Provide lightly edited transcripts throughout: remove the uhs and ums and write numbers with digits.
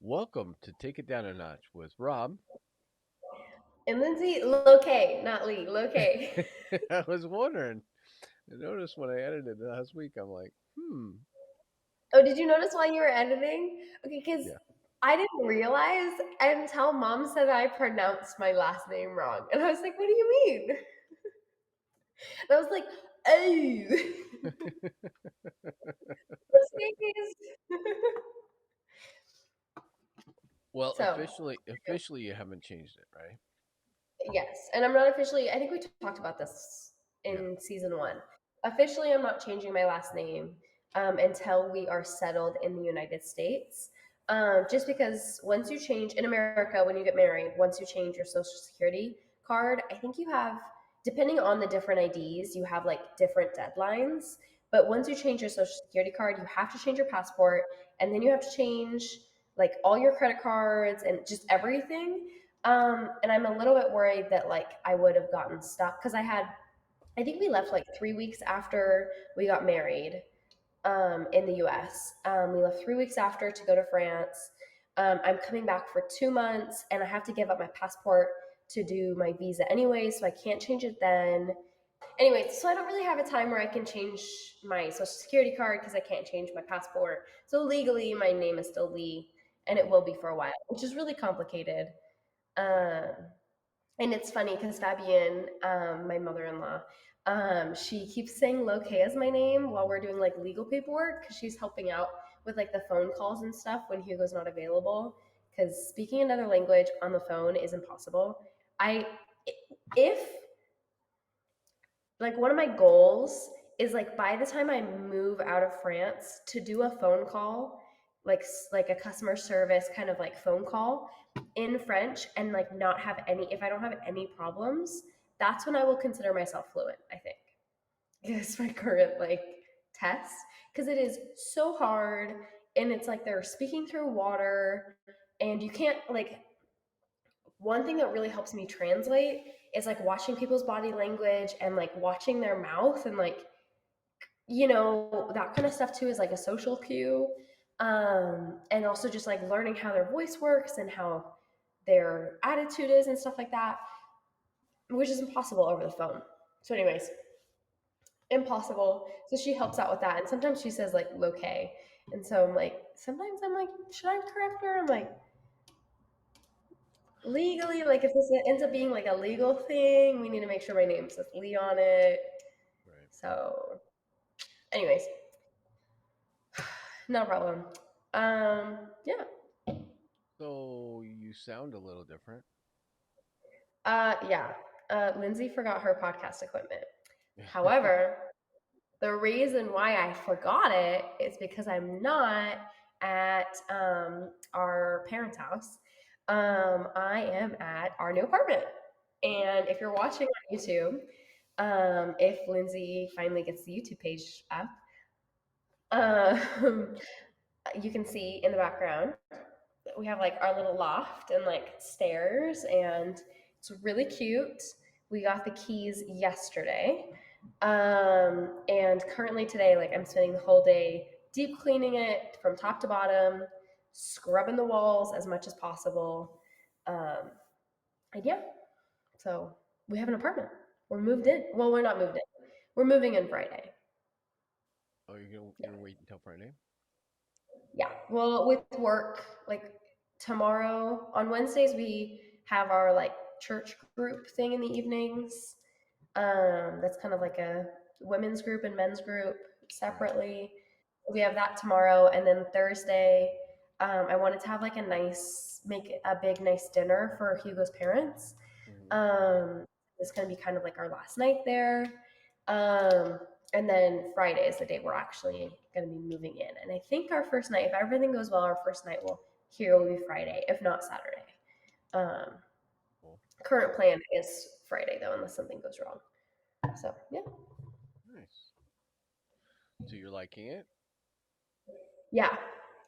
Welcome to Take It Down a Notch with Rob. And Lynzee, low K, not Lee, low K. I was wondering, I noticed when I edited last week, I'm like, Oh, did you notice while you were editing? Okay, because yeah. I didn't realize until mom said I pronounced my last name wrong. And I was like, what do you mean? And I was like, oh, Well, so, officially, you haven't changed it, right? yes. And I'm not officially, I think we talked about this Yeah. in season one. Officially, I'm not changing my last name until we are settled in the United States. Just because once you change in America, when you get married, once you change your social security card, I think you have, depending on the different IDs, you have like different deadlines. But once you change your social security card, you have to change your passport and then you have to change like all your credit cards and just everything. And I'm a little bit worried that like I would have gotten stuck because I think we left like 3 weeks after we got married in the US. We left 3 weeks after to go to France. I'm coming back for 2 months and I have to give up my passport to do my visa anyway, so I can't change it then. Anyway, so I don't really have a time where I can change my social security card because I can't change my passport. So legally, my name is still Lee and it will be for a while, which is really complicated. Um, and it's funny because Fabienne, my mother-in-law, she keeps saying Loke as my name while we're doing like legal paperwork because she's helping out with like the phone calls and stuff when Hugo's not available. Because speaking another language on the phone is impossible. I if like one of my goals is like by the time I move out of France to do a phone call, like a customer service kind of like phone call in French and like not have any if I don't have any problems, that's when I will consider myself fluent, I think. Is my current like test because it is so hard and it's like they're speaking through water and you can't like one thing that really helps me translate is like watching people's body language and like watching their mouth and like that kind of stuff too is like a social cue, and also just like learning how their voice works and how their attitude is and stuff like that, which is impossible over the phone. So anyways, impossible. So she helps out with that, and sometimes she says like loke, and so I'm like sometimes I'm like should I correct her? I'm like legally, like if this ends up being like a legal thing, we need to make sure my name says Lee on it. Right. So, anyways, no problem. Yeah. So you sound a little different. Yeah. Lynzee forgot her podcast equipment. However, the reason why I forgot it is because I'm not at our parents' house. I am at our new apartment. And if you're watching on YouTube, if Lynzee finally gets the YouTube page up, um, you can see in the background we have like our little loft and like stairs, and it's really cute. We got the keys yesterday. And currently today, like I'm spending the whole day deep cleaning it from top to bottom, scrubbing the walls as much as possible. Um, and yeah, so we have an apartment. We're moved in. Well, we're not moved in. We're moving in Friday. Oh, Yeah. you're gonna wait until Friday? Yeah. Well, with work, like tomorrow on Wednesdays, we have our like church group thing in the evenings. That's kind of like a women's group and men's group Right. separately. We have that tomorrow, and then Thursday, I wanted to have like make a big nice dinner for Hugo's parents. Hmm. Um, it's gonna be kind of like our last night there. Um, and then Friday is the day we're actually gonna be moving in. And I think our first night, if everything goes well, our first night will be Friday, if not Saturday. Um, Cool. Current plan is Friday though, unless something goes wrong. So yeah, Nice. So you're liking it? yeah,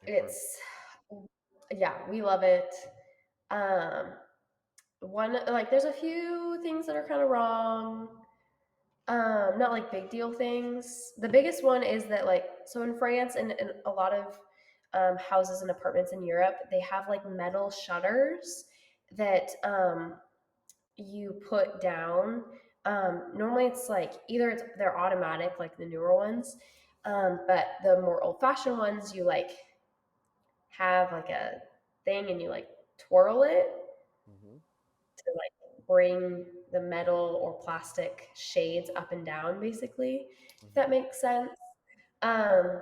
You've heard. it's yeah, we love it. Um, one like there's a few things that are kind of wrong. Not like big deal things. The biggest one is that like so in France and a lot of houses and apartments in Europe, they have like metal shutters that you put down. Normally, it's like they're automatic, like the newer ones, but the more old-fashioned ones, you like have like a thing and you like twirl it Mm-hmm. to like bring the metal or plastic shades up and down, basically, if that Mm-hmm. makes sense. Um,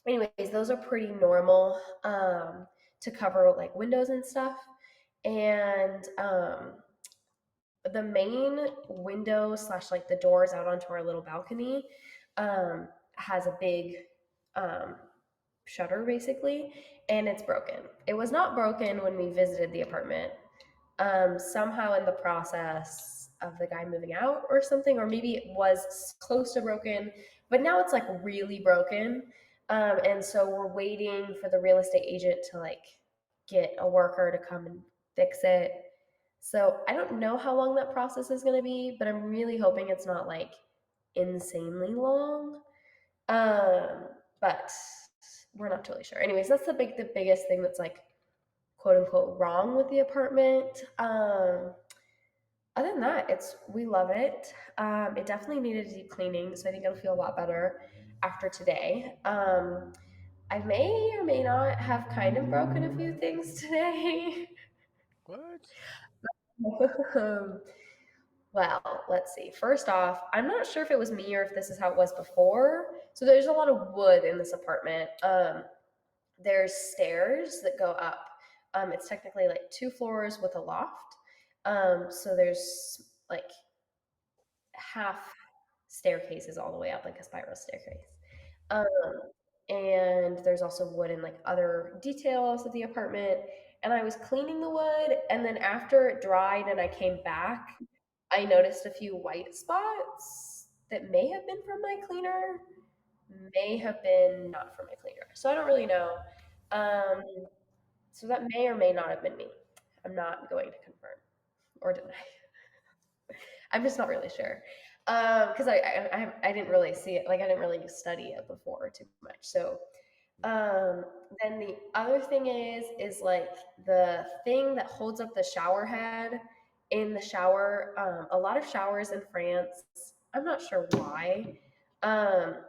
anyways, those are pretty normal to cover like windows and stuff. And the main window slash like the doors out onto our little balcony has a big um, shutter basically, and it's broken. It was not broken when we visited the apartment. Somehow in the process of the guy moving out or something, or maybe it was close to broken, but now it's like really broken. And so we're waiting for the real estate agent to like get a worker to come and fix it. So I don't know how long that process is going to be, but I'm really hoping it's not like insanely long. Um, but we're not totally sure. Anyways, that's the biggest thing that's like quote unquote wrong with the apartment. Other than that, it's we love it. It definitely needed a deep cleaning, so I think it'll feel a lot better after today. I may or may not have kind of broken a few things today. What? um, well, let's see. First off, I'm not sure if it was me or if this is how it was before. So there's a lot of wood in this apartment. There's stairs that go up. It's technically like two floors with a loft. So there's like half staircases all the way up, like a spiral staircase. Um, and there's also wood in like other details of the apartment. And I was cleaning the wood, and then after it dried and I came back, I noticed a few white spots that may have been from my cleaner, may have been not from my cleaner. So I don't really know. Um, so that may or may not have been me. I'm not going to confirm or deny. I'm just not really sure because I didn't really see it. Like I didn't really study it before too much. So um, then the other thing is like the thing that holds up the shower head in the shower. A lot of showers in France, I'm not sure why.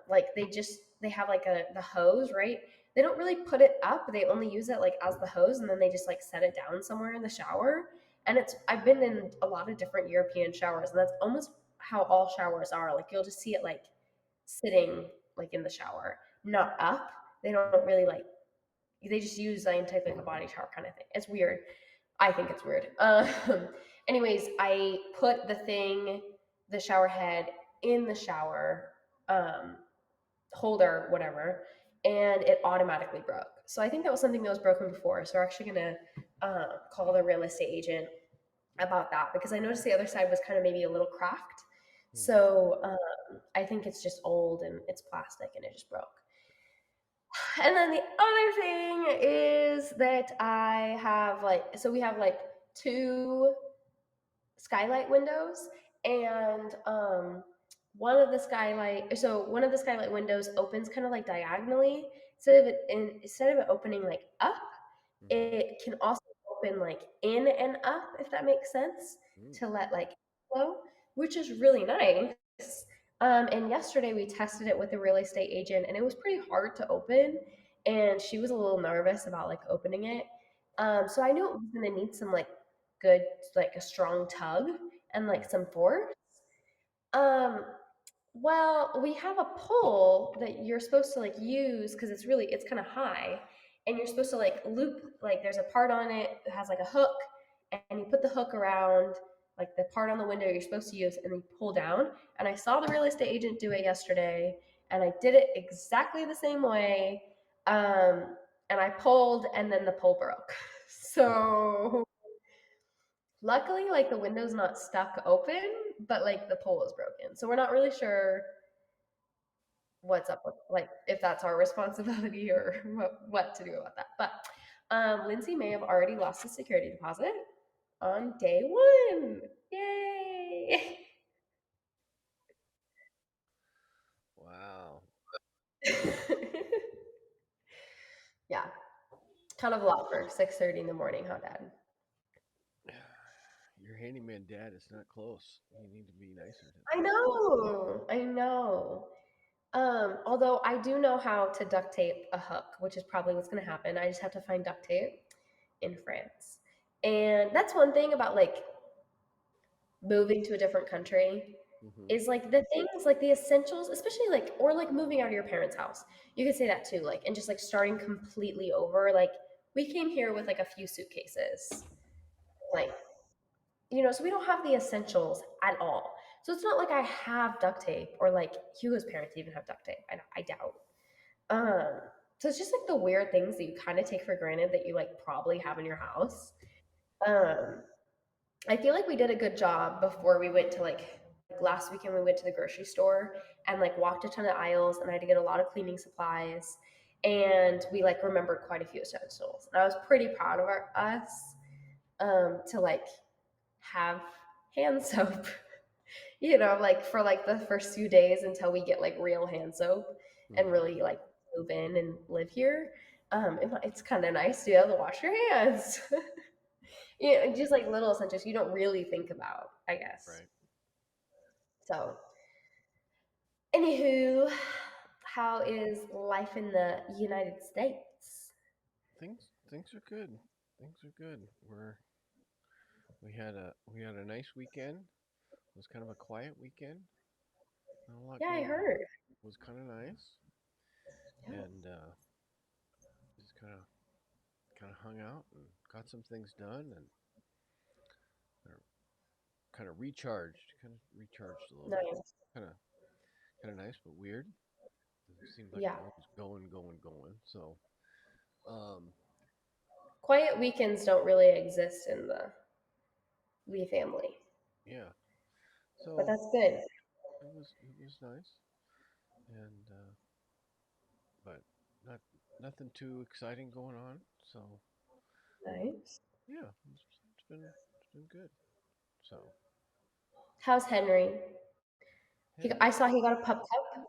Like they have like the hose, right? They don't really put it up. They only use it like as the hose, and then they just like set it down somewhere in the shower. And it's I've been in a lot of different European showers, and that's almost how all showers are. Like you'll just see it like sitting like in the shower, not up. They don't really like they just use the type like a body shower kind of thing. It's weird. I think it's weird. Anyways, I put the shower head in the shower um, holder, whatever, and it automatically broke. So I think that was something that was broken before. So we're actually gonna call the real estate agent about that because I noticed the other side was kind of maybe a little cracked. Hmm. So I think it's just old and it's plastic and it just broke. And then the other thing is that I have like, so we have like two skylight windows, and one of the skylight windows opens kind of like diagonally instead of it opening like up, Mm-hmm. it can also open like in and up, if that makes sense, Mm. to let like flow, which is really nice. And yesterday we tested it with a real estate agent, and it was pretty hard to open, and she was a little nervous about like opening it. So I knew it was gonna need some like good, like a strong tug and like some force. Um, well, we have a pole that you're supposed to like use because it's kind of high, and you're supposed to like loop like there's a part on it that has like a hook, and you put the hook around like the part on the window you're supposed to use, and then you pull down. And I saw the real estate agent do it yesterday, and I did it exactly the same way. Um, and I pulled, and then the pole broke. So luckily, like the window's not stuck open, but like the pole is broken. So we're not really sure what's up with like if that's our responsibility or what to do about that. But Lynzee may have already lost his security deposit on day one. Yay! Wow. Yeah. Kind of a lot for 6:30 in the morning, huh, Dad? Your handyman dad is not close. You need to be nicer to I know. I know. Although I do know how to duct tape a hook, which is probably what's going to happen. I just have to find duct tape in France. And that's one thing about like moving to a different country them. Hmm. is like the things like the essentials, especially like or like moving out of your parents' house. You could say that too, like and just like starting completely over. Like we came here with like a few suitcases. Like so we don't have the essentials at all. So it's not like I have duct tape or like Hugo's parents even have duct tape. I doubt. Um, so it's just like the weird things that you kind of take for granted that you like probably have in your house. Um, I feel like we did a good job before we went to like last weekend we went to the grocery store and like walked a ton of aisles and I had to get a lot of cleaning supplies and we like remembered quite a few essentials. And I was pretty proud of us to like have hand soap, like for like the first few days until we get like real hand soap and Hmm. really like move in and live here. It's kind of nice to be able to wash your hands. Just like little essentials you don't really think about, I guess. Right. So, anywho, how is life in the United States? Things are good. Things are good. We had a nice weekend. It was kind of a quiet weekend. Not a lot Yeah, I going on. heard. It was kind of nice, Yeah, and just kind of hung out and got some things done, and kind of recharged a little bit. nice. Kind of kind of nice, but weird. It seems like Yeah, I'm always going. So, um, quiet weekends don't really exist in the Lee family, yeah. but So that's good. it was nice, and but not nothing too exciting going on. So Nice. yeah, it's been good. So How's Henry? I Henry, saw he got a pup cup.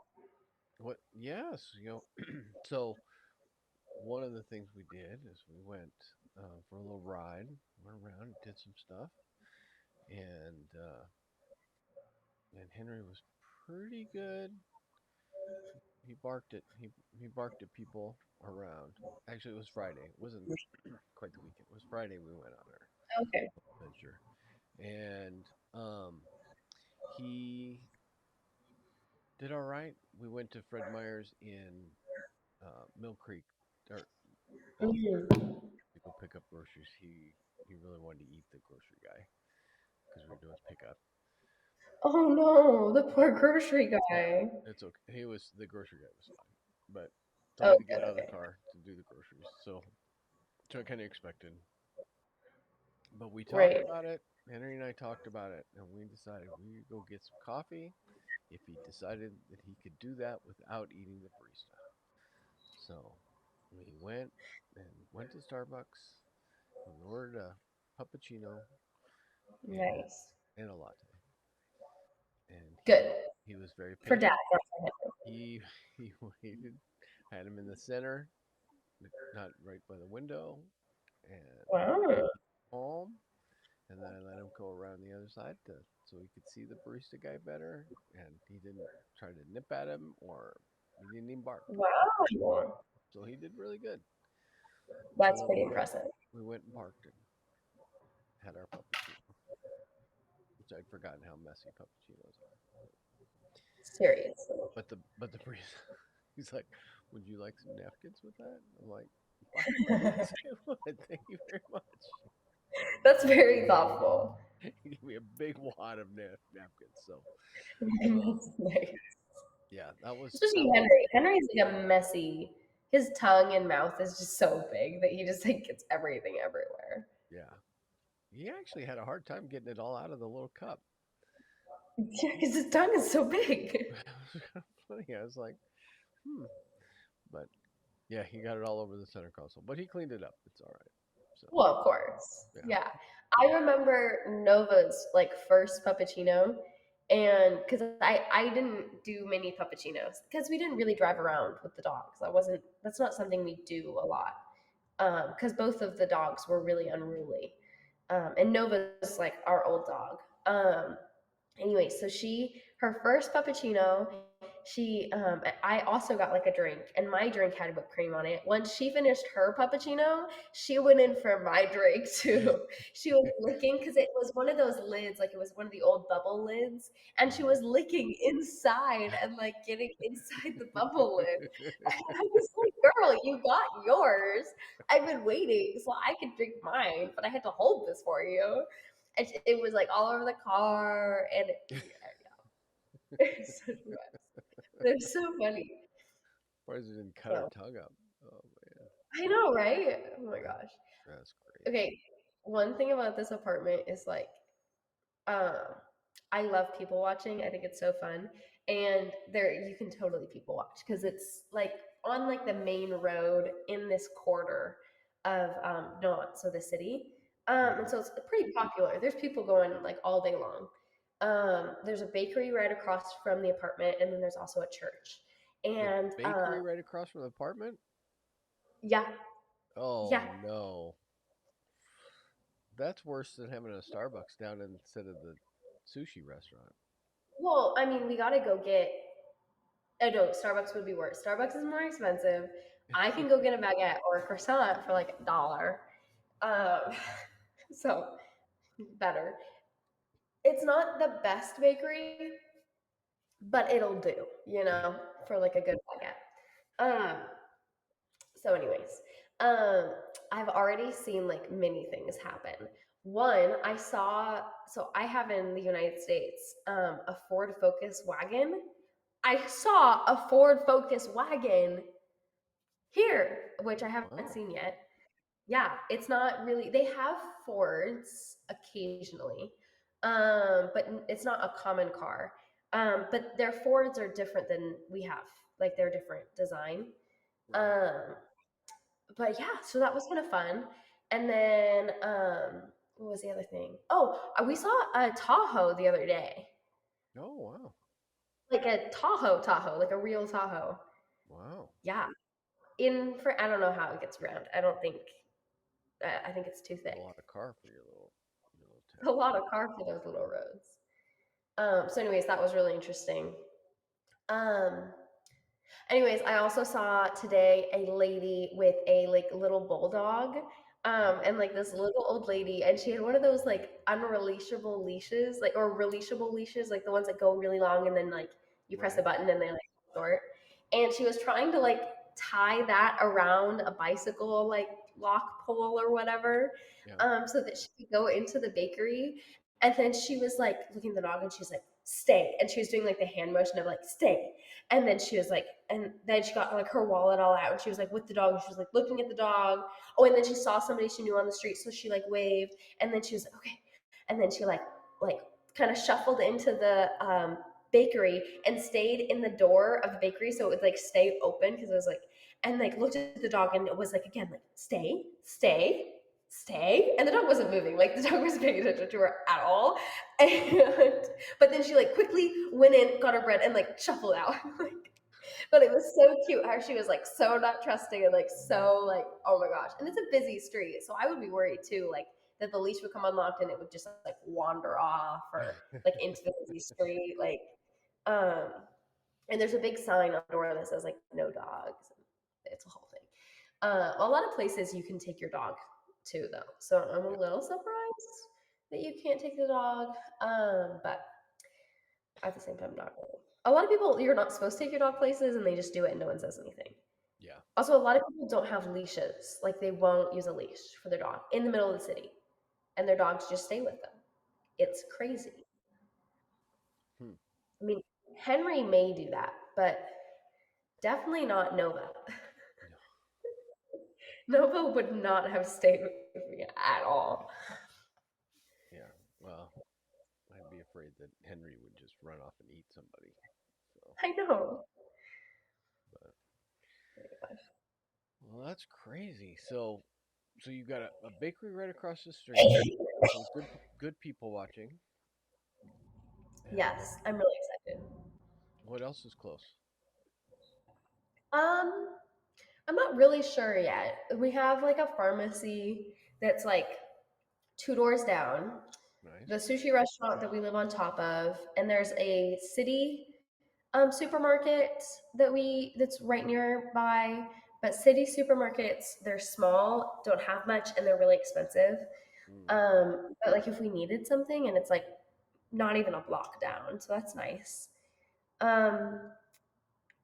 what? Yes, so one of the things we did is we went for a little ride, went around, did some stuff, and Henry was pretty good. He barked at people around. Actually, it was Friday. It wasn't quite the weekend. It was Friday we went on our Okay. adventure, and he did all right. We went to Fred Meyer's in Mill Creek, or Baldwin, Mhm. to go pick up groceries. He really wanted to eat the grocery guy because we were doing his pickup. Oh no, the But poor grocery guy. it's okay. The grocery guy was fine, but so I Oh, had to good. get out of the Okay. car to do the groceries. So I kind of expected. But we talked Right. about it. Henry and I talked about it, and we decided we could go get some coffee if he decided that he could do that without eating the barista. So we went to Starbucks. We ordered a puppuccino and Nice. and a latte. And he Good. he was very For dad. patient. Not for him. He he waited. I had him in the center, not right by the window, and Wow. calm. And then I let him go around the other side so he could see the barista guy better. And he didn't try to nip at him, or he didn't even bark. Wow. So he did really good. That's So pretty impressive. we went and parked and had our puppuccino, which I'd forgotten how messy puppuccinos are. Seriously. But the barista, he's like, "Would you like some napkins with that?" I'm like, "By all means, I would. Thank you very much." That's very thoughtful. He gave me a big wad of napkins. So um, That's nice. yeah, that was Especially that was Henry. Henry's like a messy. His tongue and mouth is just so big that he just like gets everything everywhere. yeah. He actually had a hard time getting it all out of the little cup. Yeah, because his tongue is so big. It was kind of funny. I was like, hmm. But yeah, he got it all over the center console. But he cleaned it up. It's all right. So Well, of course. yeah. Yeah. I remember Nova's like first puppuccino and because I didn't do many puppuccinos because we didn't really drive around with the dogs. That's not something we do a lot. because both of the dogs were really unruly. And Nova's like our old dog. Anyway, so her first puppuccino, I also got like a drink, and my drink had whipped cream on it. Once she finished her puppuccino, she went in for my drink too. She was licking because it was one of those lids, like it was one of the old bubble lids, and she was licking inside and like getting inside the bubble lid. And I was like, "Girl, you got yours. I've been waiting so I could drink mine, but I had to hold this for you." And it was like all over the car, and it's so they're so funny. Why does it didn't cut her So tongue up? Oh man, I know, right? Oh my gosh. that's crazy. Okay, one thing about this apartment is like, um, I love people watching. I think it's so fun, and there you can totally people watch because it's like on like the main road in this quarter of not so the city, and Hmm. so it's pretty popular. There's people going like all day long. There's a bakery right across from the apartment, and then there's also a church. The And bakery right across from the apartment? yeah, Oh yeah. no, that's worse than having a Starbucks down instead of the sushi restaurant. Well, I mean, we gotta go get. Oh no, Starbucks would be worse. Starbucks is more expensive. I can go get a baguette or a croissant for like $1. Um, so better. It's not the best bakery, but it'll do, for like a good baguette. So anyways, um, I've already seen like many things happen. One, so I have in the United States a Ford Focus wagon. I saw a Ford Focus wagon here, which I haven't Wow. seen yet. Yeah, it's not really. They have Fords occasionally, but it's not a common car. But their Fords are different than we have. Like they're different design. Right. Um, but yeah, so that was kind of fun. And then what was the other thing? Oh, we saw a Tahoe the other day, Oh wow. like a Tahoe, like a real Tahoe. Wow. Yeah, in for I don't know how it gets around. I don't think I think it's too A thick. lot of car for your little A town. lot of car for those little roads. So, anyways, that was really interesting. Um, Anyways, I also saw today a lady with a like little bulldog, Oh. and like this little old lady, and she had one of those like unreleashable leashes, like or releashable leashes, like the ones that go really long, and then like you press a Right. button and they like short. And she was trying to like tie that around a bicycle like lock pole or whatever, Yeah. so that she could go into the bakery. And then she was like looking at the dog, and she was like, "Stay!" And she was doing like the hand motion of like, "Stay." And then she was like, and then she got like her wallet all out, and she was like with the dog, and she was like looking at the dog. Oh, and then she saw somebody she knew on the street, so she like waved, and then she was like, okay. And then she like kind of shuffled into the bakery and stayed in the door of the bakery so it would like stay open because it was like, and like looked at the dog, and it was like again like stay, stay, stay, and the dog wasn't moving, like the dog wasn't paying attention to her at all. And but then she like quickly went in, got her bread, and like shuffled out. But it was so cute how she was like so not trusting and like so like, oh my gosh. And it's a busy street, so I would be worried too, like that the leash would come unlocked and it would just like wander off or like into the busy street, like um and there's a big sign on the door that says like no dogs. It's a whole thing. A lot of places you can take your dog too, though. So I'm a Yeah. little surprised that you can't take the dog. But at the same time, not really. A lot of people, you're not supposed to take your dog places, and they just do it, and no one says anything. Yeah. Also, a lot of people don't have leashes. Like they won't use a leash for their dog in the middle of the city, and their dogs just stay with them. Yeah. It's crazy. Hmm. I mean, Henry may do that, but definitely not Nova. No. Nova would not have stayed with me at all. Yeah. Well, I'd be afraid that Henry would just run off and eat somebody. So, I know. but well, that's crazy. So you got a bakery right across the street. Some good people watching. And Yes, I'm really excited. what else is close? Um, I'm not really sure yet. We have like a pharmacy that's like two doors down, the Nice. sushi restaurant that we live on top of, and there's a city supermarket that's right nearby. But city supermarkets, they're small, don't have much, and they're really expensive. Mm, But like if we needed something, and it's like not even a block down, so that's nice. Um,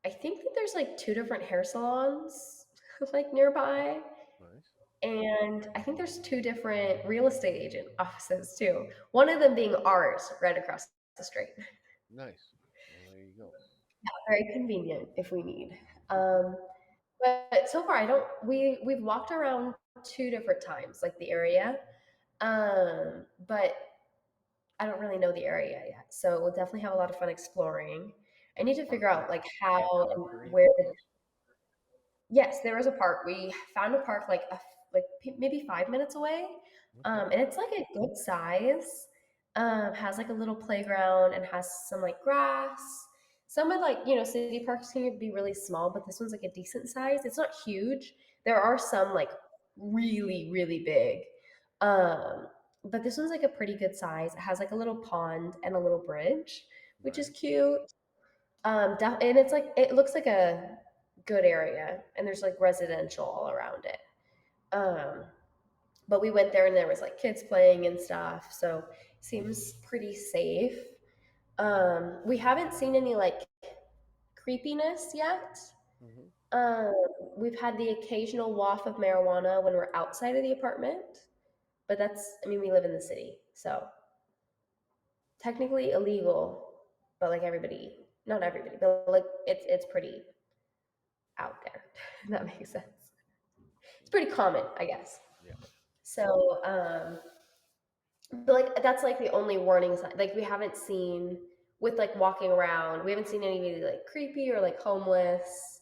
I think that there's like two different hair salons like nearby. nice. And I think there's two different real estate agent offices too. One of them being ours right across the street. Nice. Well, there you go. Very convenient if we need. Um, but so far, I don't. We've walked around two different times, like the area, but I don't really know the area yet. So we'll definitely have a lot of fun exploring. I What need to park figure or out like how park and or where. anything? Yes, there was a park. We found a park like maybe 5 minutes away, Okay. and it's like a good size. Has like a little playground and has some like grass. Some of like city parks can be really small, but this one's like a decent size. It's not huge. There are some like really big, um, but this one's like a pretty good size. It has like a little pond and a little bridge, which is Right. cute. And it's like it looks like a good area, and there's like residential all around it. Um, but we went there, and there was like kids playing and stuff, so it seems pretty safe. We haven't seen any like creepiness yet. Hmm. Um, we've had the occasional waft of marijuana when we're outside of the apartment, but I mean, we live in the city, so technically illegal, but like not everybody, but like it's pretty out there. If that makes sense. It's pretty common, I guess. Yeah. So, but like that's like the only warning sign. Like we haven't seen with like walking around, we haven't seen anybody like creepy or like homeless,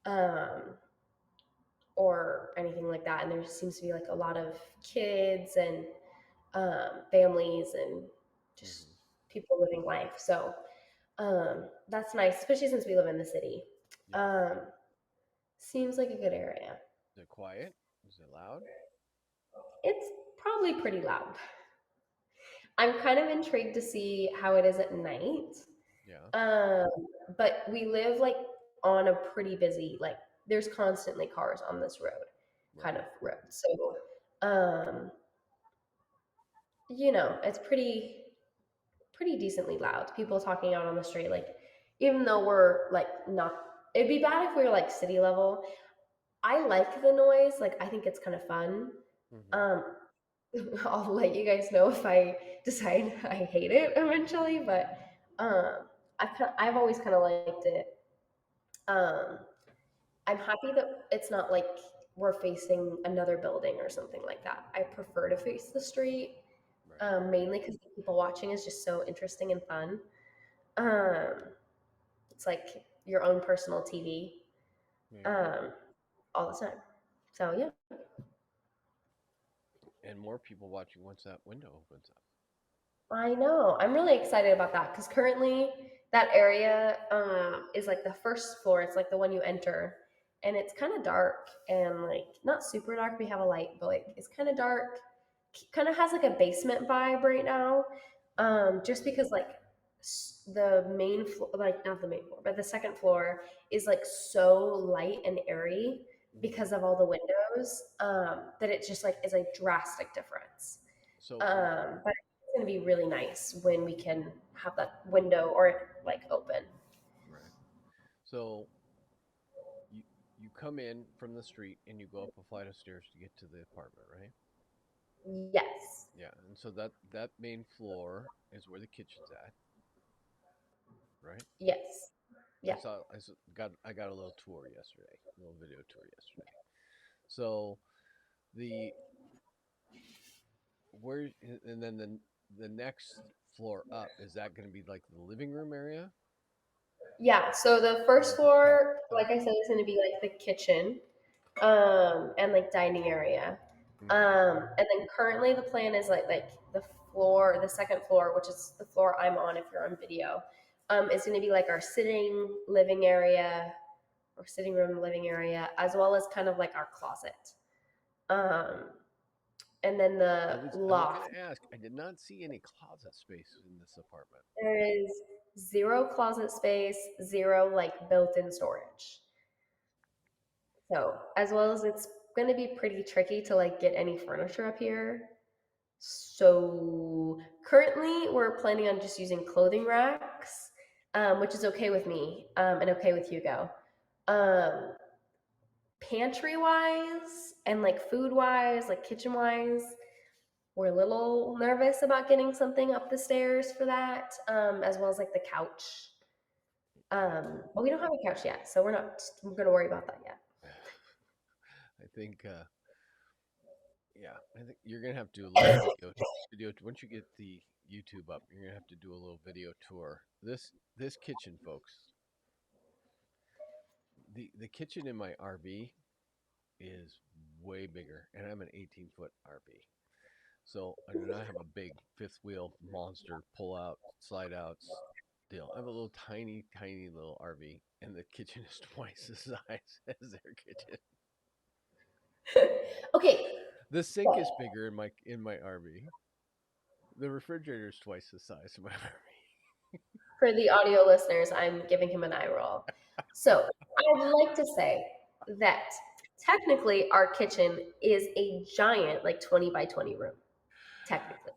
um, or anything like that. And there seems to be like a lot of kids and families and just Hmm. people living life. So that's nice, especially since we live in the city. Yeah. Um, seems like a good area. Is it quiet? Is it loud? It's probably pretty loud. I'm kind of intrigued to see how it is at night. Yeah. Um, but we live like on a pretty busy, like there's constantly cars on this kind Right. of road. So, um, it's pretty decently loud. People talking out on the street, like even though we're like not, it'd be bad if we were like city level. I like the noise. Like I think it's kind of fun. Hmm. Um, I'll let you guys know if I decide I hate it eventually, but I've always kind of liked it. Um, I'm happy that it's not like we're facing another building or something like that. I prefer to face the street, Right. mainly because the people watching is just so interesting and fun. Um, it's like your own personal TV There you go. um, all the time. So yeah. And more people watching once that window opens up. I know. I'm really excited about that because currently that area is like the first floor. It's like the one you enter, and it's kind of dark and like not super dark. We have a light, but like it's kind of dark. Kind of has like a basement vibe right now, just because like the main floor, like not the main floor, but the second floor is like so light and airy Hmm. because of all the windows, that it just like is a drastic difference. So, But it's going to be really nice when we can have that window or like open. right. So you you come in from the street and you go up a flight of stairs to get to the apartment, right? Yes. Yeah. And so that main floor is where the kitchen's at, right? Yes. Yeah. I got a little tour yesterday, a little video tour yesterday. So the where and then the next floor up, is that going to be like the living room area? Yeah. So the Or first is it kind of floor, like tucked? I said, is going to be like the kitchen, and like dining area. Hmm. And then currently the plan is like the second floor, which is the floor I'm on if you're on video, is going to be like our sitting living area, or sitting room, living area, as well as kind of like our closet. Um, and then the I was going loft. to ask. I did not see any closet space in this apartment. There is zero closet space, zero like built-in storage. So as well as it's going to be pretty tricky to like get any furniture up here. So currently we're planning on just using clothing racks, which is okay with me and okay with Hugo. Um, Pantry wise and like food wise, like kitchen wise, we're a little nervous about getting something up the stairs for that, as well as like the couch. But we don't have a couch yet, so we're not going to worry about that yet. I think, yeah, I think you're gonna have to do a little video. Once you get the YouTube up, you're gonna have to do a little video tour. This kitchen, folks. The kitchen in my RV is way bigger, and I'm an 18-foot RV. So I do not have a big fifth wheel monster pull out, slide outs deal. I have a little tiny little RV, and the kitchen is twice the size as their kitchen. Okay, The sink is bigger in my RV. The refrigerator is twice the size of my RV. for the audio listeners, I'm giving him an eye roll. So I'd like to say that technically our kitchen is a giant, like 20 by 20 room, technically.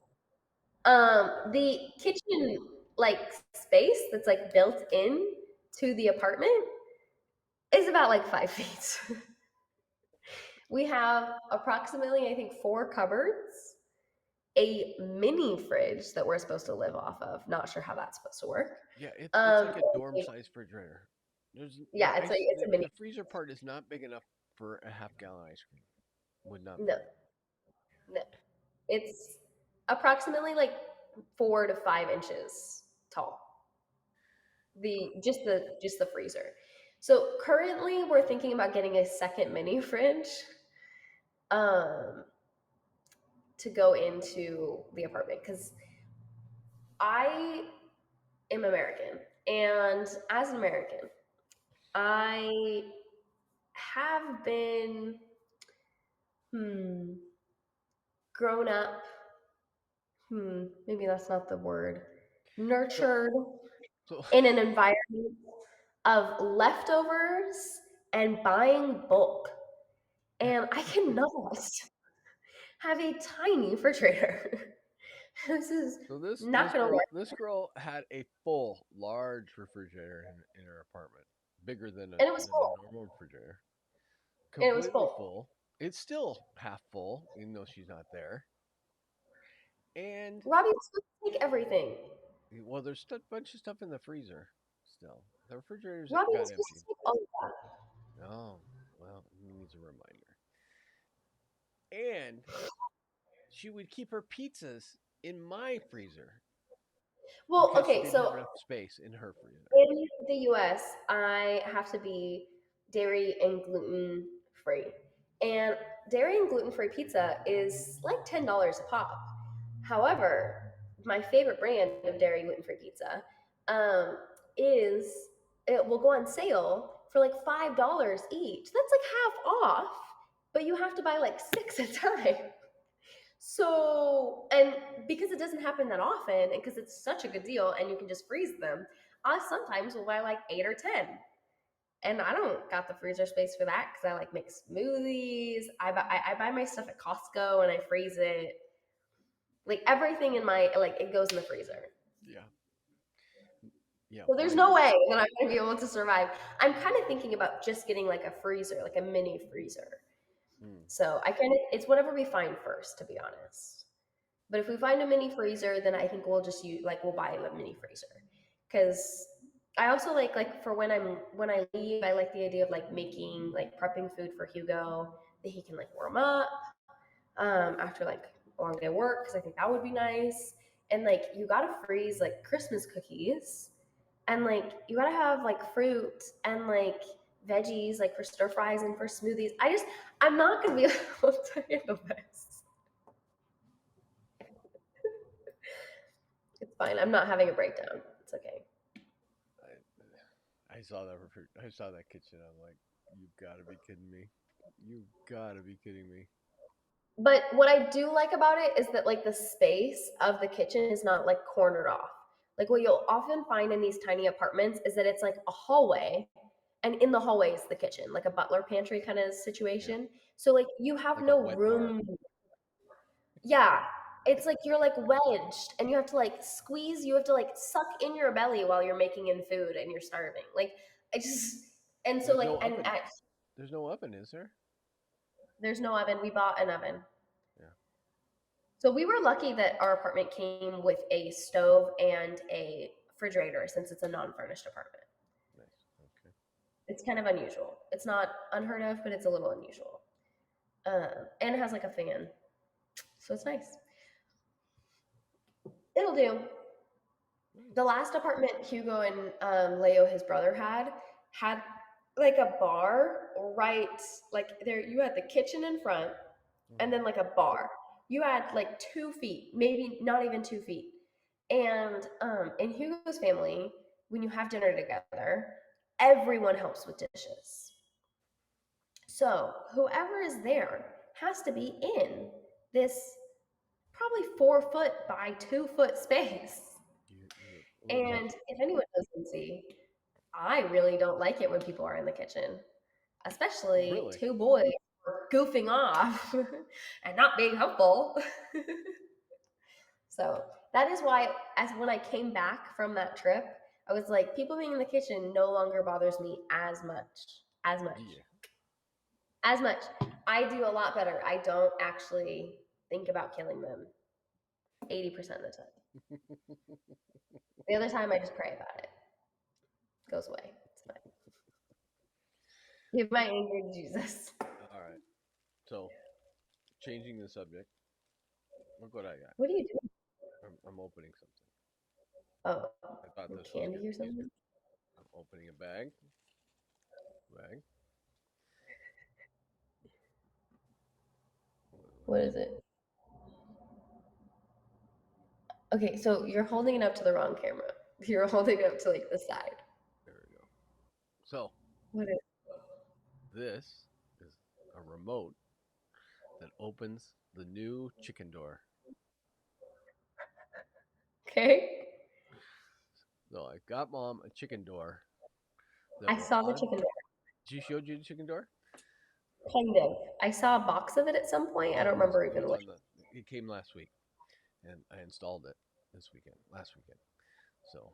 The kitchen like space that's like built in to the apartment is about like 5 feet. We have approximately, I think, 4 cupboards, a mini fridge that we're supposed to live off of. Not sure how that's supposed to work. Yeah, it's Um, like a dorm sized refrigerator. yeah, it's a mini. The freezer part is not big enough for a half-gallon ice cream. Would not No, be. no, it's approximately like 4 to 5 inches tall. The freezer. So currently, we're thinking about getting a second mini fridge, um, to go into the apartment because I am American, and as an American, I have been hmm, grown up. Maybe that's not the word. So Nurtured so in an environment of leftovers and buying bulk, and I cannot have a tiny refrigerator. This is so not going to work, this girl had a full large refrigerator in her apartment, bigger and it was than a full. normal refrigerator, And it was completely full. full. It's still half full, even though she's not there. And Robbie was supposed to take everything. well, there's a bunch of stuff in the freezer still. The refrigerator's Robbie got was supposed emptied. to take all of that. Oh, well, he needs a reminder. And she would keep her pizzas in my freezer Well, because she okay, didn't so have enough space in her freezer. in the US, I have to be dairy and gluten free. And dairy and gluten free pizza is like $10 a pop. However, my favorite brand of dairy gluten free pizza um, is it will go on sale for like $5 each. That's like half off, but you have to buy like six at a time. So, and because it doesn't happen that often, and because it's such a good deal and you can just freeze them, I sometimes will buy like 8 or 10. And I don't got the freezer space for that because I like make smoothies. I buy my stuff at Costco and I freeze it. Like everything in my, like, it goes in the freezer. Yeah. Yeah. So there's My no way that I'm going to be able to survive. I'm kind of thinking about just getting like a freezer, like a mini freezer. mm, So I kind of, it's whatever we find first, to be honest. But if we find a mini freezer, then I think we'll just use like we'll buy a mini freezer. Cause I also like for when I leave, I like the idea of like making like prepping food for Hugo that he can like warm up after like a long day of work, because I think that would be nice. And like you gotta freeze like Christmas cookies, and like you gotta have like fruit and like veggies like for stir fries and for smoothies. I'm not gonna be able to handle this. It's fine. I'm not having a breakdown. It's okay. I saw that. I saw that kitchen. I'm like, you gotta be kidding me. You gotta be kidding me. But what I do like about it is that like the space of the kitchen is not like cornered off. Like what you'll often find in these tiny apartments is that it's like a hallway, and in the hallway is the kitchen, like a butler pantry kind of Yeah, situation. So like you have like a no wet bar. room. Yeah. It's like you're like wedged and you have to like squeeze, you have to like suck in your belly while you're making in food and you're starving. Like I just and so There's like no and oven. There's no oven, is there? there's no oven. We bought an oven. Yeah. So we were lucky that our apartment came with a stove and a refrigerator since it's a non-furnished apartment. Nice. Okay. It's kind of unusual. It's not unheard of, but it's a little unusual. And it has like a fan, so it's nice. It'll do. The last apartment Hugo and Leo, his brother, had like a bar right like there. You had the kitchen in front, and Mm-hmm. then like a bar. You had like 2 feet, maybe not even 2 feet. And in Hugo's family, when you have dinner together, everyone helps with dishes. So whoever is there has to be in this probably 4 foot by 2 foot space. Well, And if anyone knows Lynzee, I really don't like it when people are in the kitchen, especially really? two boys goofing off and not being helpful. So that is why, as when I came back from that trip, I was like, people being in the kitchen no longer bothers me as much, as much, Yeah. as much. I do a lot better. I don't actually think about killing them 80% of the time. The other time, I just pray about it. It goes away. It's fine. Give my anger to Jesus. All right. So, changing the subject. Look what I got. What are you doing? I'm opening something. Oh, I thought this was candy gonna or be easier. something? I'm opening a bag. Bag. What is it? Okay, so you're holding it up to the wrong camera. You're holding it up to like the side. There we go. So, What is this is a remote that opens the new chicken door. okay? So I got mom a chicken door that I will saw the on. chicken door. She showed you the chicken door? Kind of. I saw a box of it at some point. I Oh, don't remember it even was what. on the. It came last week, and I installed it last weekend. So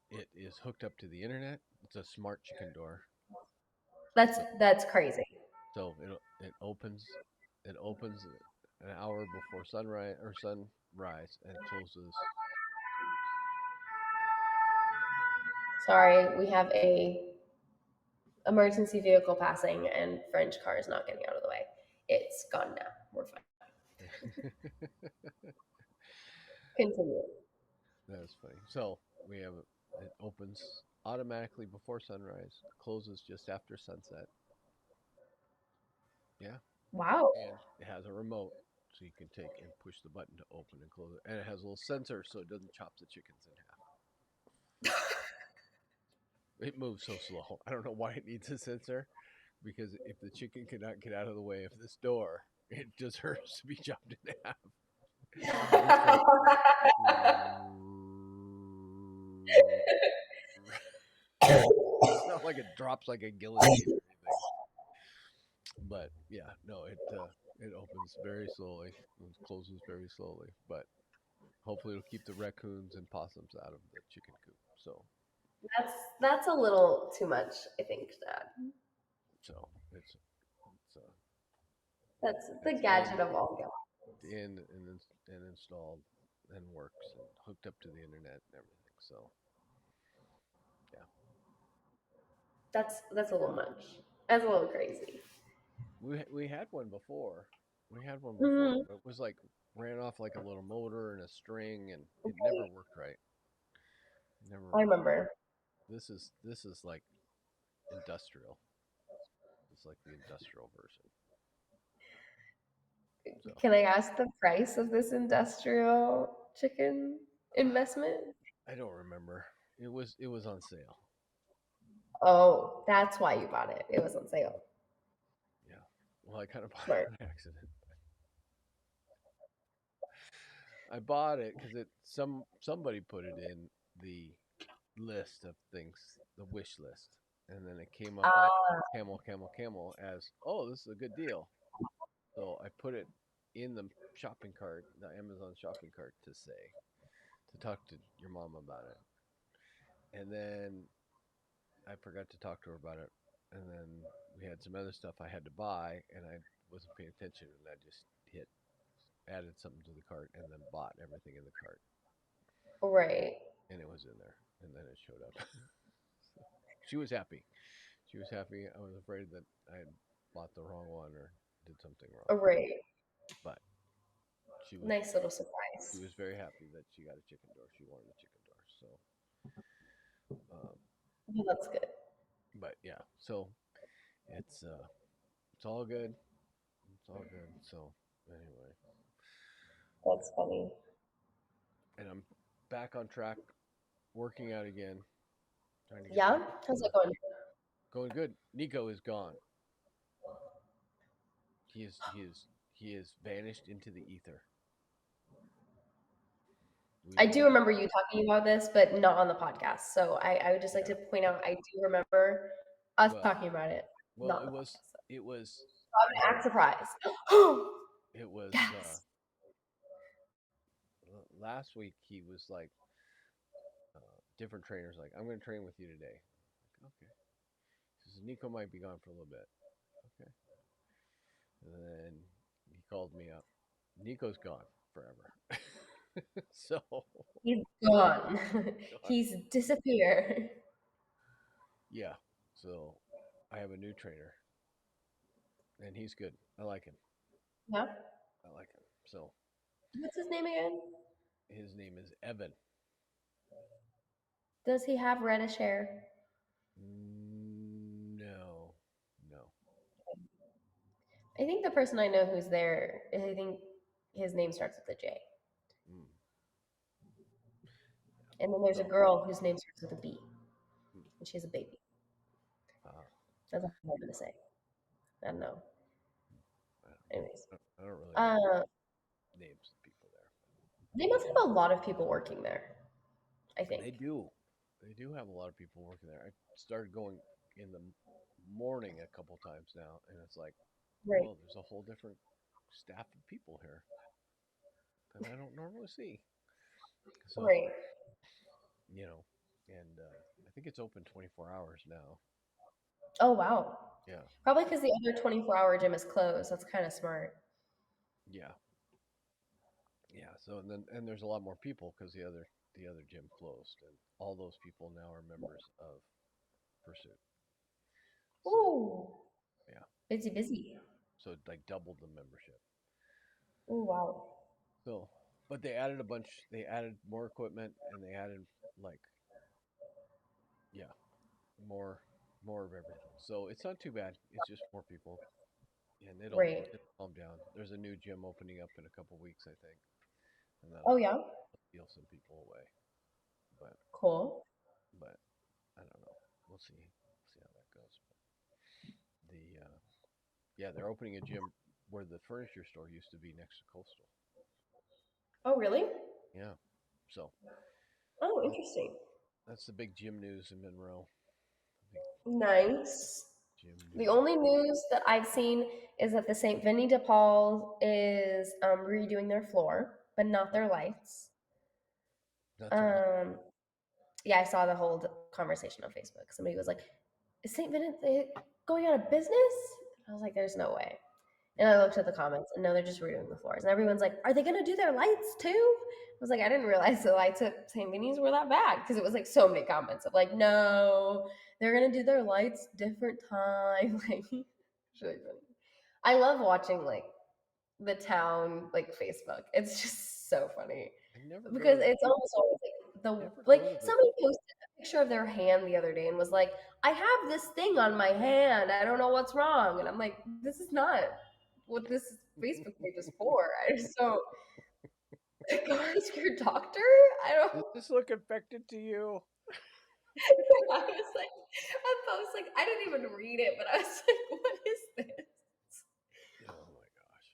it is hooked up to the internet. It's a smart chicken door. So That's crazy. so it opens an hour before sunrise and closes. Sorry, we have a emergency vehicle passing and French car is not getting out of the way. It's gone now. We're fine. Continue. That's funny. So we have it opens automatically before sunrise, closes just after sunset. Yeah, Wow. and it has a remote, so you can take and push the button to open and close it, and it has a little sensor so it doesn't chop the chickens in half. It moves so slow. I don't know why it needs a sensor, because if the chicken cannot get out of the way of this door, it deserves to be chopped in half. It's going. It's not like it drops like a guillotine or anything. But yeah, no, it opens very slowly and closes very slowly. But hopefully, it'll keep the raccoons and possums out of the chicken coop. So, That's a little too much, I think, Dad. so it's That's the it's gadget of all gadgets. and installed and works and hooked up to the internet and everything. So, yeah, That's a little much. That's a little crazy. we had one before. We had one before, Hmm. but it was like ran off like a little motor and a string, and it never worked right. Never I worked. remember. This is like industrial. It's like the industrial version. So Can I ask the price of this industrial chicken investment? I don't remember. It was on sale. Oh, that's why you bought it. It was on sale. Yeah. Well, I kind of bought Smart. it on accident. I bought it because somebody put it in the list of things, the wish list, and then it came up on Ah, Camel as, oh, this is a good deal. So I put it in the shopping cart, the Amazon shopping cart, to talk to your mom about it, and then I forgot to talk to her about it, and then we had some other stuff I had to buy, and I wasn't paying attention, and I just hit added something to the cart, and then bought everything in the cart, right. and it was in there, and then it showed up. So she was happy. She was happy. I was afraid that I had bought the wrong one or did something wrong, Right. but she was Nice little she surprise. was very happy that she got a chicken door. She wanted a chicken door, so Well, that's good. but yeah, so it's all good. It's all good. So anyway, That's funny. and I'm back on track, working out again, trying to get Yeah? back How's to it going? going good. Nico is gone. He is vanished into the ether. We I do were remember you talking about this, but not on the podcast. So I would just like yeah. to point out I do remember us Well, talking about it, well, not on the podcast. it was So I'm you gonna know act surprised. it was Yes. last week. He was like different trainers like, I'm going to train with you today. Like, okay. He says Nico might be gone for a little bit. Okay. And then he called me up. Nico's gone forever. So He's gone. gone. He's disappeared. Yeah. So I have a new trainer, and he's good. I like him. Yeah. I like him. So What's his name again? his name is Evan. Does he have reddish hair? No, no. I think the person I know who's there, I think his name starts with a J. Mm. And then there's a So girl whose name starts with a B, mm, and she has a baby. uh, That's all I'm gonna say. I don't know. I don't know. Anyways, I don't really know uh, names of people there. they must have a lot of people working there. I think. They do. They do have a lot of people working there. I started going in the morning a couple times now, and it's like, Right. whoa, there's a whole different staff of people here that I don't normally see. So, Right. you know, and I think it's open 24 hours now. Oh wow. Yeah, Probably because the other 24-hour gym is closed. That's kind of smart. yeah, yeah. So and there's a lot more people because the other gym closed, and all those people now are members of Pursuit. So Ooh, yeah, busy, busy. so it like doubled the membership. Ooh, wow. So, but they added a bunch. They added more equipment, and they added like yeah, more more of everything. So it's not too bad. It's just more people, and Right. it'll calm down. There's a new gym opening up in a couple weeks, I think, and Oh that'll yeah. steal some people away. But Cool. but I don't know. We'll see. See how that goes. But the yeah, they're opening a gym where the furniture store used to be next to Coastal. Oh really? Yeah. So Oh, that, interesting. that's the big gym news in Monroe. The big Nice. gym The news. only news that I've seen is that the St. Vinny de Paul is redoing their floor, but not their lights. That's right. Um, yeah, I saw the whole conversation on Facebook. Somebody was like, "Is St. Vincent going out of business?" I was like, "There's no way." And I looked at the comments, and no, they're just redoing the floors. And everyone's like, "Are they gonna do their lights too?" I was like, "I didn't realize the lights at St. Vinny's were that bad," because it was like so many comments of like, "No, they're gonna do their lights different time." Like, it's really funny. I love watching like the town like Facebook. It's just so funny I never go because to it's almost always like the never like go to the somebody posted a picture of their hand the other day and was like, "I have this thing on my hand. I don't know what's wrong." And I'm like, "This is not what this Facebook page is for." I just don't go ask your doctor. I don't. Does this look infected to you? I was like, I didn't even read it, but I was like, what is this? Oh my gosh.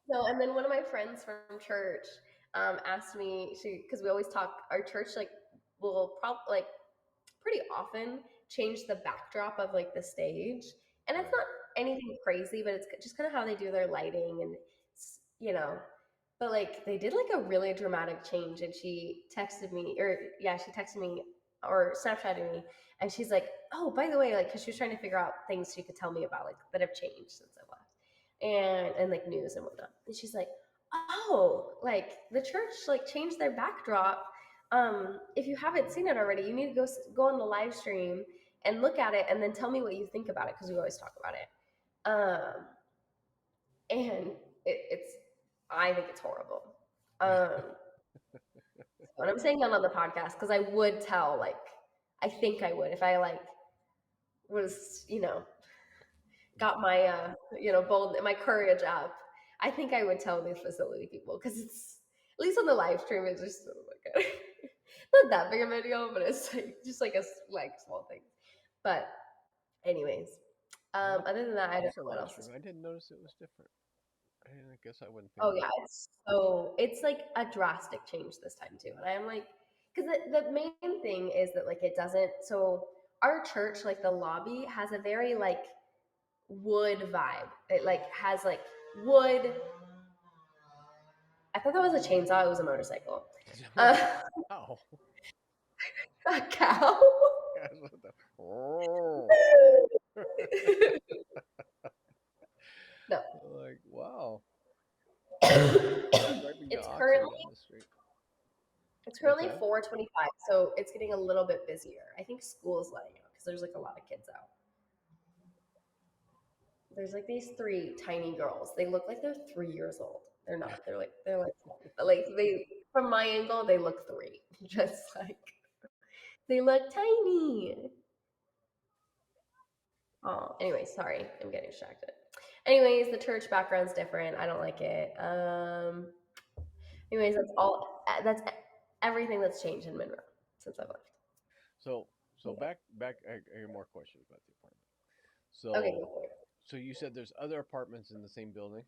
No, and then one of my friends from church asked me, because we always talk, our church like will probably like pretty often change the backdrop of like the stage, and it's Right. not anything crazy, but it's just kind of how they do their lighting, and you know. But like they did like a really dramatic change, and she texted me, or yeah, she texted me or Snapchatted me, and she's like, "Oh, by the way," like because she was trying to figure out things she could tell me about like that have changed since I left, and like news and whatnot. And she's like, "Oh, like the church like changed their backdrop. If you haven't seen it already, you need to go on the live stream and look at it, and then tell me what you think about it because we always talk about it." And it's I think it's horrible. And I'm saying that on the podcast because I would tell like I think I would if I like was got my bold my courage up. I think I would tell the facility people because it's at least on the live stream it's just like not that big of a deal, but it's like just like a like small thing. But anyways, other than that, I don't What's the know what live else stream? is. I didn't notice it was different. I guess I wasn't paying Oh yeah, attention. it's like a drastic change this time too, and I'm like, because the main thing is that like it doesn't. So our church, like the lobby, has a very like wood vibe. It like has like wood. I thought that was a chainsaw. It was a motorcycle. Uh, Wow. a cow. Guys, what the? Oh. No, Like, wow. Driving the it's oxen currently down the street. it's What's currently that? 4:25, so it's getting a little bit busier. I think school's letting out because there's like a lot of kids out. There's like these three tiny girls. They look like they're 3 years old. They're not. They're like they from my angle they look three. Just like they look tiny. Oh, anyway, sorry, I'm getting distracted. Anyways, the church background's different. I don't like it. Anyways, that's all. That's everything that's changed in Monroe since I left. So, so Yeah. back. I have more questions about the apartment. Okay, So, go for it. so you said there's other apartments in the same building.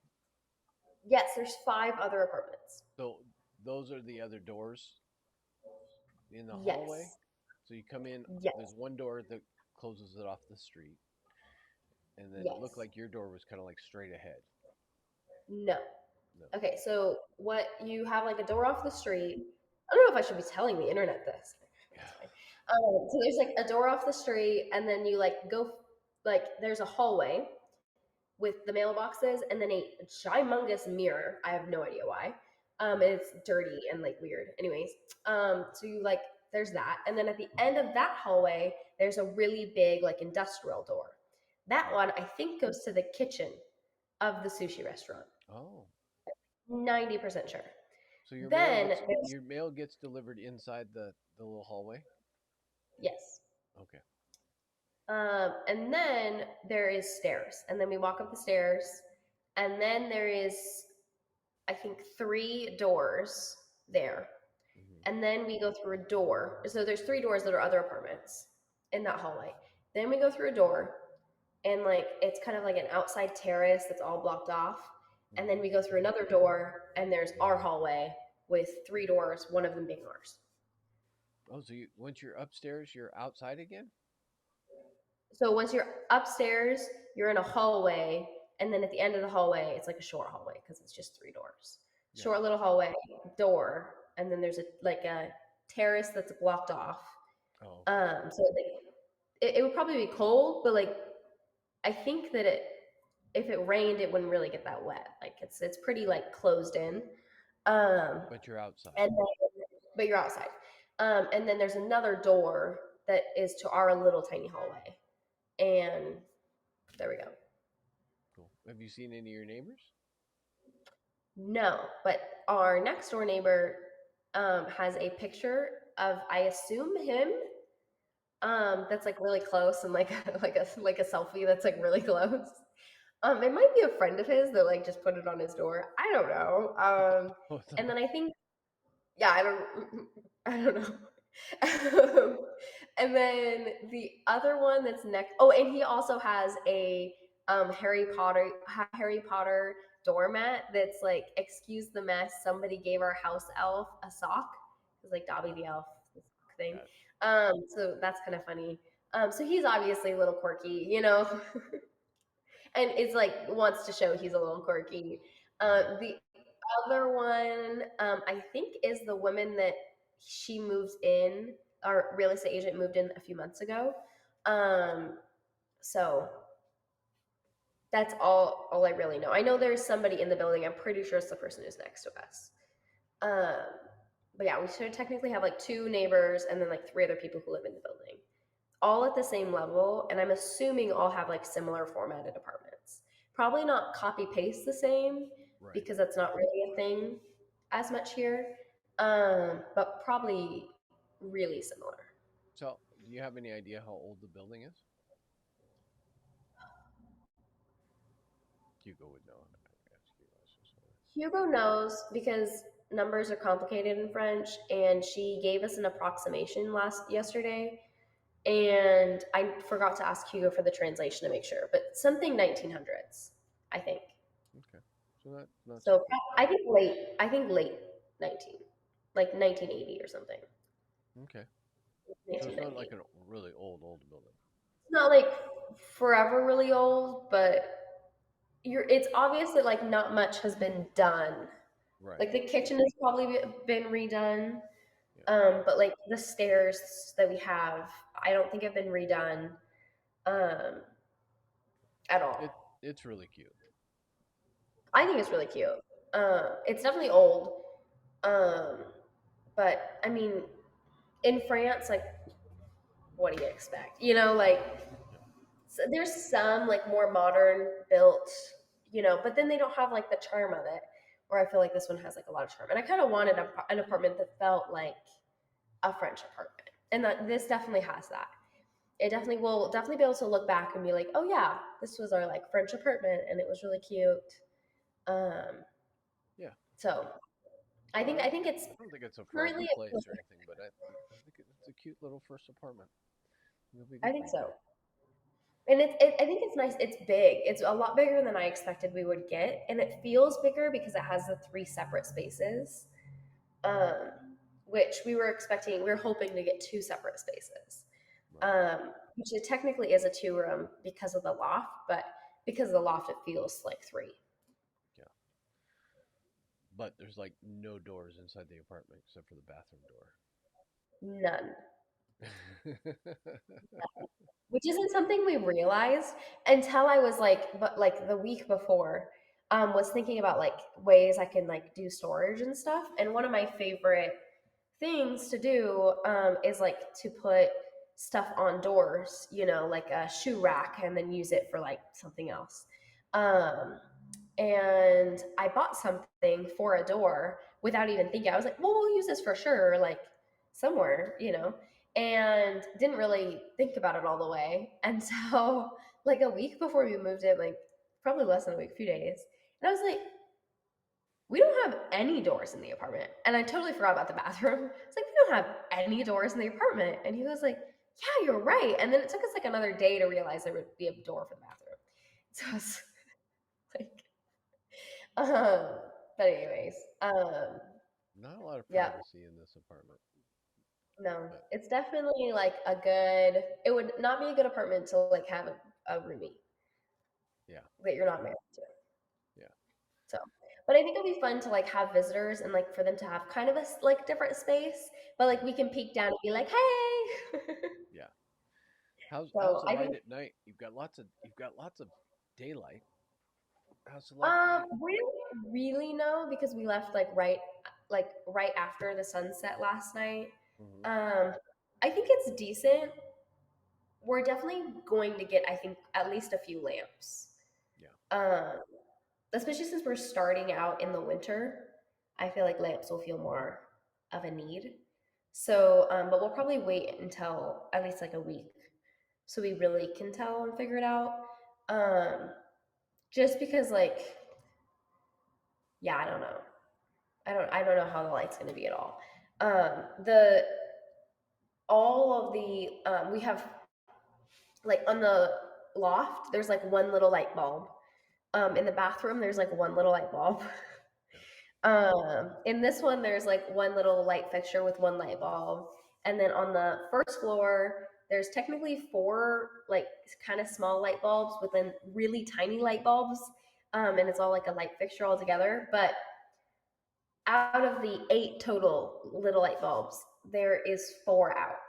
Yes, there's 5 other apartments. So those are the other doors in the hallway. Yes. So you come in. There's Yes. one door that closes it off the street, and then it looked Yes. like your door was kind of like straight ahead. No. No. Okay, so what you have like a door off the street. I don't know if I should be telling the internet this. Yeah. It's fine. So there's like a door off the street, and then you like go like there's a hallway with the mailboxes, and then a humongous mirror. I have no idea why. And it's dirty and like weird. Anyways, so you like there's that, and then at the end of that hallway, there's a really big like industrial door. That Right. one I think goes to the kitchen of the sushi restaurant. Oh. 90% sure. So Then there's your mail gets delivered inside the little hallway. yes. Okay. And then there is stairs, and then we walk up the stairs, and then there is, I think, 3 doors there, Hmm. and then we go through a door. So there's 3 doors that are other apartments in that hallway. Then we go through a door, and like it's kind of like an outside terrace that's all blocked off, and then Hmm. we go through another door, and there's our hallway with 3 doors, one of them being ours. Oh, so once you're upstairs, you're outside again? So once you're upstairs, you're in a hallway, and then at the end of the hallway, it's like a short hallway because it's just 3 doors. Yeah. Short little hallway, door, and then there's a terrace that's blocked off. Oh, okay. So like, it would probably be cold, but like I think that if it rained, it wouldn't really get that wet. Like it's pretty like closed in. Um, But you're outside. and then, but you're outside. And then there's another door that is to our little tiny hallway, and there we go. Cool. Have you seen any of your neighbors? No, but our next door neighbor has a picture of I assume him that's like really close and like like a selfie that's like really close. It might be a friend of his that like just put it on his door. I don't know. Oh, And then I think yeah, I don't I don't know. Um, and then the other one that's next. Oh, and he also has a Harry Potter doormat that's like, excuse the mess. Somebody gave our house elf a sock. It's like Dobby the elf the sock thing. Got So that's kind of funny. So he's obviously a little quirky, you know, and it's like wants to show he's a little quirky. right. The other one, I think, is the woman that she moved in. Our real estate agent moved in a few months ago. So that's all I really know. I know there's somebody in the building. I'm pretty sure it's the person who's next to us. Um, but yeah, we should technically have like two neighbors and then like three other people who live in the building, all at the same level, and I'm assuming all have like similar formatted apartments. Probably not copy paste the same Right. because that's not really a thing as much here, but probably really similar. So, do you have any idea how old the building is? Hugo would know. I ask you. I was just Hugo knows because numbers are complicated in French, and she gave us an approximation yesterday, and I forgot to ask Hugo for the translation to make sure, but something 1900s, I think. okay. So not too So far. I think late 19, like 1980 or something, Okay. So it's not like 1990. a really old building. It's not like forever really old, but it's obvious that like not much has been done. Right. Like the kitchen has probably been redone, Yeah. but like the stairs that we have, I don't think have been redone um, at It all. it's really cute. I think it's really cute. It's definitely old, um, but I mean, in France, like, what do you expect? You know, like, Yeah. so there's some like more modern built, you know, but then they don't have like the charm of it. Where I feel like this one has like a lot of charm, and I kind of wanted an apartment that felt like a French apartment, and that this definitely has that. It definitely will definitely be able to look back and be like, oh yeah, this was our like French apartment, and it was really cute. Um, Yeah. so No, I think it's I don't think it's a forever currently. place or anything, but I think it's a cute little first apartment. It'll be I good for think you so. guys. And I think it's nice. It's big. It's a lot bigger than I expected we would get, and it feels bigger because it has the three separate spaces, which we were expecting. We were hoping to get two separate spaces, Right. which it technically is a two-room because of the loft, but because of the loft, it feels like three. Yeah. But there's like no doors inside the apartment except for the bathroom door. None, which isn't something we realized until I was like, but like the week before, was thinking about like ways I can like do storage and stuff. And one of my favorite things to do is like to put stuff on doors, you know, like a shoe rack, and then use it for like something else. Um, and I bought something for a door without even thinking. I was like, well, we'll use this for sure, like somewhere, you know, and didn't really think about it all the way. And so, like a week before we moved in, like probably less than a week, few days, and I was like, we don't have any doors in the apartment. And I totally forgot about the bathroom. It's like, we don't have any doors in the apartment. And he was like, yeah, you're right. And then it took us like another day to realize there would be a door for the bathroom. So it's like, um, but anyways, Not a lot of yeah, privacy in this apartment, no, but it's definitely like it would not be a good apartment to like have a roomie yeah, that you're not married to. yeah, So, but I think it'll be fun to like have visitors and like for them to have kind of a like different space, but like right, we can peek down and be like, hey. yeah. How's So the I light think at night? You've got lots of daylight. How's the light at night? we don't really know because we left like right after the sunset last night. Hmm. Um, I think it's decent. We're definitely going to get, I think, at least a few lamps. Yeah, Um, Especially since we're starting out in the winter, I feel like lamps will feel more of a need. So, but we'll probably wait until at least like a week so we really can tell and figure it out. Um, just because, like, yeah, I don't know. I don't know how the light's going to be at all. The all of the we have like on the loft. There's like one little light bulb. In the bathroom, there's like one little light bulb. Yeah. In this one, there's like one little light fixture with one light bulb. And then on the first floor, there's technically four like kind of small light bulbs within really tiny light bulbs. And it's all like a light fixture all together. But out of the eight total little light bulbs, there is four out.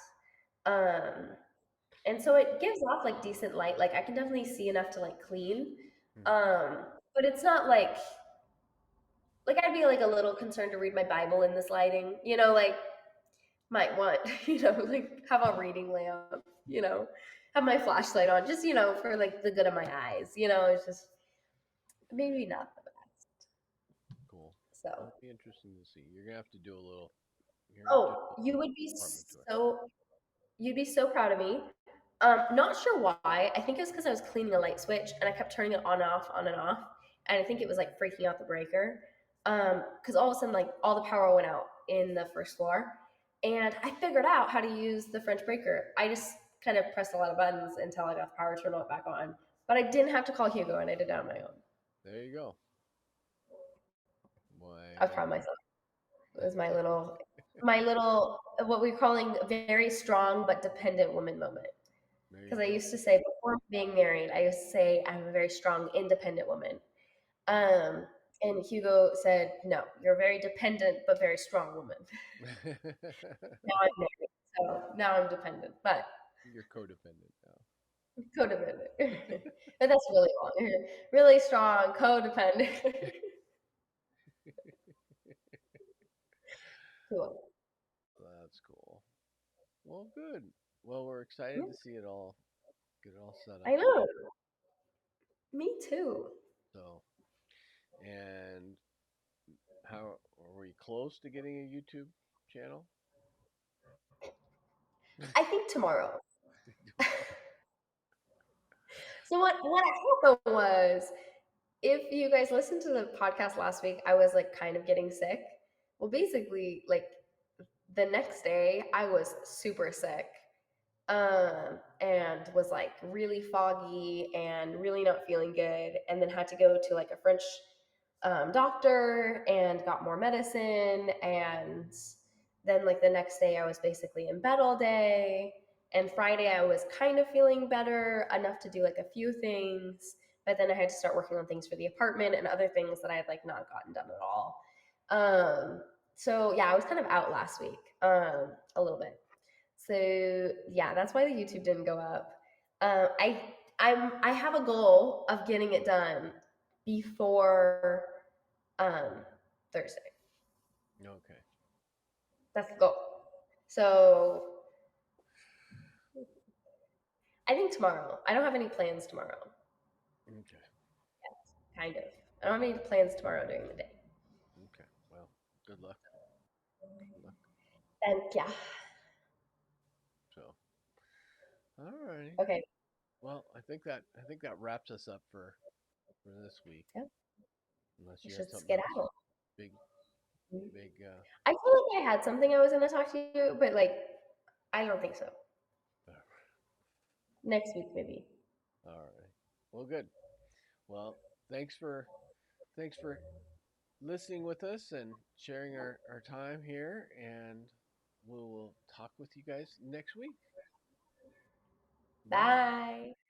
Um, and so it gives off like decent light. Like I can definitely see enough to like clean. Hmm. Um, but it's not like I'd be like a little concerned to read my Bible in this lighting, like might want, like have a reading lamp, have my flashlight on, just, for like the good of my eyes, it's just maybe not the best. Cool. So, It'll be interesting to see. You're gonna have to do a little. You're gonna have to oh, do a little apartment tour. you'd be so proud of me. Not sure why. I think it was because I was cleaning a light switch and I kept turning it on and off, on and off, and I think it was like freaking out the breaker. Because all of a sudden, like all the power went out in the first floor, and I figured out how to use the French breaker. I just kind of pressed a lot of buttons until I got the power turned back on. But I didn't have to call Hugo, and I did it on my own. There you go. Why? I was proud of myself. It was my little what we're calling very strong but dependent woman moment. There Because you I go. used to say before being married, I used to say I'm a very strong, independent woman. Um, and Hugo said, "No, you're a very dependent but very strong woman." Now I'm married, so now I'm dependent, but You're codependent now. codependent. But that's really wrong. Really strong, codependent. Cool. That's cool. Well, good. Well, we're excited to see it all, get it all set up I and know. Me too. so. And how are we close to getting a YouTube channel? I think tomorrow. So what happened was, if you guys listened to the podcast last week, I was like kind of getting sick. Well, basically, like the next day, I was super sick, and was like really foggy and really not feeling good, and then had to go to like a French doctor and got more medicine. And then, like, the next day, I was basically in bed all day. And Friday, I was kind of feeling better enough to do like a few things. But then I had to start working on things for the apartment and other things that I had like not gotten done at all. So yeah, I was kind of out last week, a little bit. So yeah, that's why the YouTube didn't go up. I have a goal of getting it done before um, Thursday. Okay. That's the goal. So I think tomorrow. I don't have any plans tomorrow. Okay. Kind of. I don't have any plans tomorrow during the day. Okay. Well, good luck. Good luck. And yeah. So, all right. Okay. Well, I think that wraps us up for this week. Yeah. Unless We you had should something else, skedaddle. big, big. I feel like I had something I was going to talk to you, but like I don't think so. Next week maybe. All right. Well, good. Well, thanks for listening with us and sharing our time here, and we'll talk with you guys next week. Bye. Bye.